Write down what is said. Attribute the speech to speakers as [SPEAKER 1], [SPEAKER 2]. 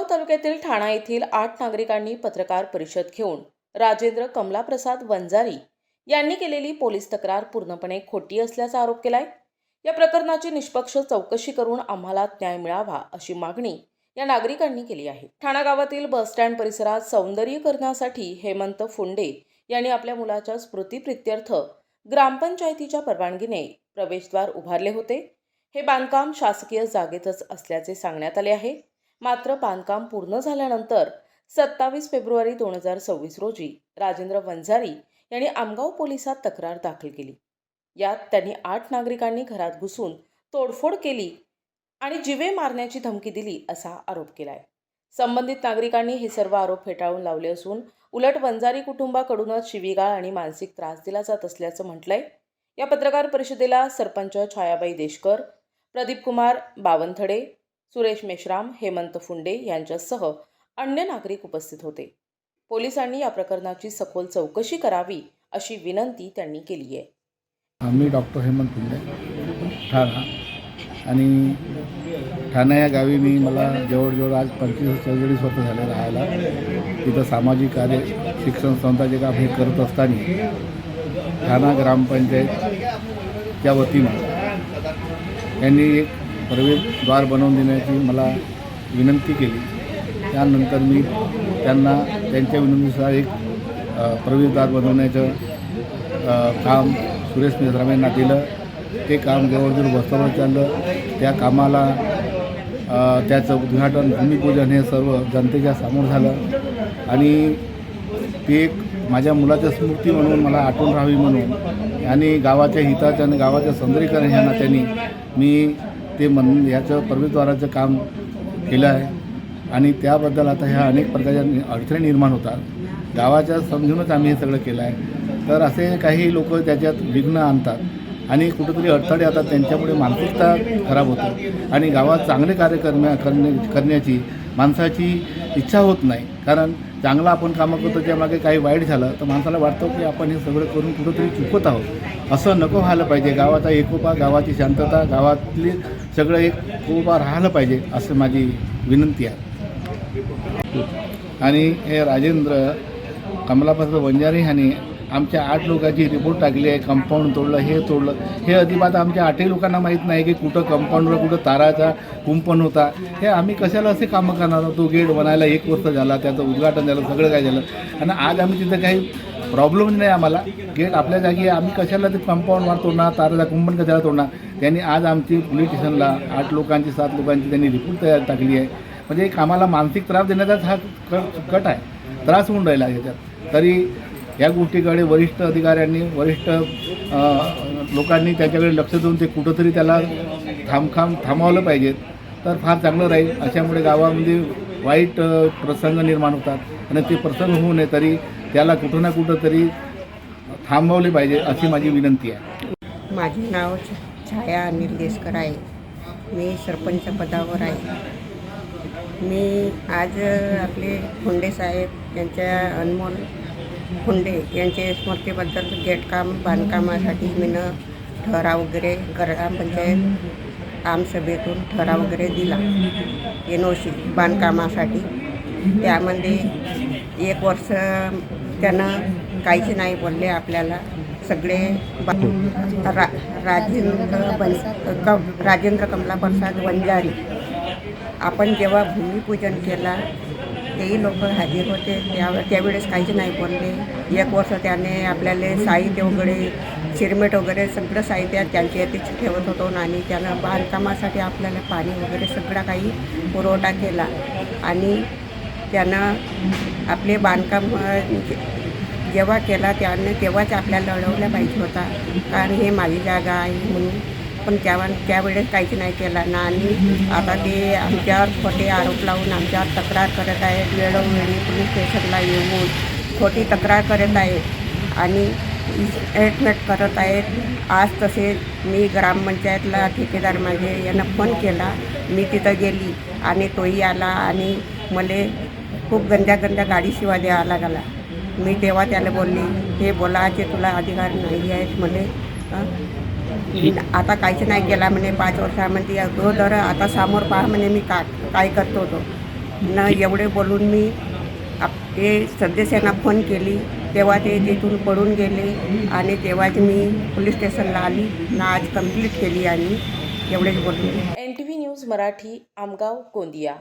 [SPEAKER 1] आमगाव तालुक्यातील ठाणा येथील 8 नागरिकांनी पत्रकार परिषद घेऊन राजेंद्र कमलाप्रसाद वंजारी यांनी केलेली पोलीस तक्रार पूर्णपणे खोटी असल्याचा आरोप केलाय। या प्रकरणाची निष्पक्ष चौकशी करून आम्हाला न्याय मिळावा अशी मागणी या नागरिकांनी केली आहे। ठाणा गावातील बस स्टँड परिसरात सौंदर्यीकरणासाठी हेमंत फुंडे यांनी आपल्या मुलाच्या स्मृतिप्रित्यर्थ ग्रामपंचायतीच्या परवानगीने प्रवेशद्वार उभारले होते। हे बांधकाम शासकीय जागेतच असल्याचे सांगण्यात आले आहे। मात्र बांधकाम पूर्ण झाल्यानंतर 27 फेब्रुवारी 2026 रोजी राजेंद्र वंजारी यांनी आमगाव पोलिसात तक्रार दाखल केली। यात त्यांनी 8 नागरिकांनी घरात घुसून तोडफोड केली आणि जीवे मारण्याची धमकी दिली असा आरोप केलाय। संबंधित नागरिकांनी हे सर्व आरोप फेटाळून लावले असून उलट वंजारी कुटुंबाकडूनच शिवीगाळ आणि मानसिक त्रास दिला जात असल्याचं म्हटलंय। या पत्रकार परिषदेला सरपंच छायाबाई देशकर, प्रदीप कुमार बावनथडे, सुरेश मेश्राम, हेमंत फुंडे यांच्यासह अन्य नागरिक उपस्थित होते। पोलिसांनी या प्रकरणाची सखोल चौकशी करावी अशी विनंती त्यांनी केली आहे।
[SPEAKER 2] मी डॉक्टर हेमंत फुंडे, ठाणा, आणि ठाणा या गावी मला जवळजवळ आज 45-46 वर्ष झाले राहायला। तिथं सामाजिक कार्य, शिक्षण संस्थाचे काम हे करत असताना ठाणा ग्रामपंचायतच्या वतीनं यांनी एक प्रवेशद्वार बनवून देण्याची मला विनंती केली। त्यानंतर मी त्यांना त्यांच्या विनंतीनुसार एक प्रवेशद्वार बनवण्याचं काम सुरेश मेश्राम यांना दिलं। ते काम जवळजवळ बसवर चाललं। त्या कामाला त्याचं उद्घाटन, भूमिपूजन हे सर्व जनतेच्या समोर झालं आणि ते एक माझ्या मुलाच्या स्मृती म्हणून मला आठवण राहावी म्हणून आणि गावाच्या हिताच्या आणि गावाच्या सौंदर्यीकरण ह्या नात्याने मी ते याचं प्रवेशद्वाराचं काम केलं आहे आणि त्याबद्दल आता ह्या अनेक प्रकारच्या अडचणी निर्माण होतात। गावाच्या समजूनच आम्ही हे सगळं केलं आहे। तर असे काही लोक त्याच्यात विघ्न आणतात आणि कुठेतरी अडथळे येतात, त्यांच्यामुळे मानसिकता खराब होते आणि गावात चांगले कार्य करण्याची माणसाची इच्छा होत नाही। कारण चांगलं आपण कामं करतो, त्यामागे काही वाईट झालं तर माणसाला वाटतं की आपण हे सगळं करून कुठंतरी चुकत आहोत। असं नको व्हायला पाहिजे। गावाचा एकोपा, गावाची शांतता, गावातली सगळं एक उभा राहिलं पाहिजे असं माझी विनंती आहे। आणि हे राजेंद्र कमलाप्रसाद वंजारी ह्यांनी आमच्या 8 लोकांची रिपोर्ट टाकली आहे। कंपाऊंड तोडलं, हे तोडलं, हे अजिबात आमच्या 8ही लोकांना माहीत नाही की कुठं कंपाऊंडवर कुठं ताराचा कुंपण होता। हे आम्ही कशाला असे कामं करणार आहोत? तो गेट बनायला 1 वर्ष झाला, त्याचं उद्घाटन झालं, सगळं काय झालं आणि आज आम्ही तिथं काही प्रॉब्लेम नाही। आम्हाला गेट आपल्या जागी आहे, आम्ही कशाला ते कंपाऊंडवर तोडणार, ताराचा कुंपण कशाला तोडणार? त्यांनी आज आमची पोलीस स्टेशनला 8 लोकांची 7 लोकांची त्यांनी रिपोर्ट तयार टाकली आहे। म्हणजे कामाला मानसिक त्रास देण्याचाच हा कट आहे, त्रास होऊन राहिला याच्यात। तरी या गोष्टीकडे वरिष्ठ अधिकाऱ्यांनी, वरिष्ठ लोकांनी त्याच्याकडे लक्ष देऊन ते कुठंतरी त्याला थांबवलं पाहिजे तर फार चांगलं राहील। अशामुळे गावामध्ये वाईट प्रसंग निर्माण होतात आणि ते प्रसंग होऊ नये तरी त्याला कुठं ना कुठं तरी थांबवले पाहिजे अशी माझी विनंती आहे।
[SPEAKER 3] माझे नाव छाया अनिल देशकर आहे। मी सरपंच पदावर आहे। मी आज आपले फुंडे साहेब यांच्या अनमोल फुंडे यांचे स्मृतीबद्दल गेटकाम बांधकामासाठी मीनं ठराव वगैरे ग्रामपंचायत आमसभेतून ठराव वगैरे दिला NOC बांधकामासाठी। त्यामध्ये 1 वर्ष त्यानं काहीच नाही बोलले आपल्याला। सगळे राजेंद्र कमलाप्रसाद वंजारी आपण जेव्हा भूमिपूजन केला तेही लोक हजर होते, त्यावेळेस काहीच नाही बोलले। 1 वर्ष त्याने आपल्याला साहित्य वगैरे, सिरमेट वगैरे सगळं साहित्य त्यांच्या येथेच ठेवत होतो आणि त्यानं बांधकामासाठी आपल्याला पाणी वगैरे सगळं काही पुरवठा केला आणि त्यानं आपले बांधकाम जेव्हा केला तेव्हाच आपल्याला लढवल्या पाहिजे होता, कारण हे माझी जागा आहे म्हणून। पण त्यावेळेस काहीच नाही केला ना आणि आता ते आमच्यावर खोटे आरोप लावून आमच्यावर तक्रार करत आहेत। वेळोवेळी पोलीस स्टेशनला येऊन खोटी तक्रार करत आहेत आणि स्टेटमेंट करत आहेत। आज तसे मी ग्रामपंचायतला ठेकेदार माझे यांना फोन केला। मी तिथं गेली आणि तोही आला आणि मला खूप गंद्या गाडी शिवाय द्यावा लागला। मी तेव्हा त्याला बोलली, हे बोलायचे तुला अधिकार नाही आहेत म्हणे। आता काहीच नाही केला म्हणे 5 वर्षामध्ये अगोदर, आता समोर पहा म्हणे मी काय करतो तो। न एवढे बोलून मी ते सदस्यांना फोन केली, तेव्हा ते तिथून पळून गेले आणि तेव्हाच मी पोलीस स्टेशनला आली ना आज कंप्लीट केली आणि एवढेच बोलून
[SPEAKER 1] NTV न्यूज मराठी, आमगाव, गोंदिया.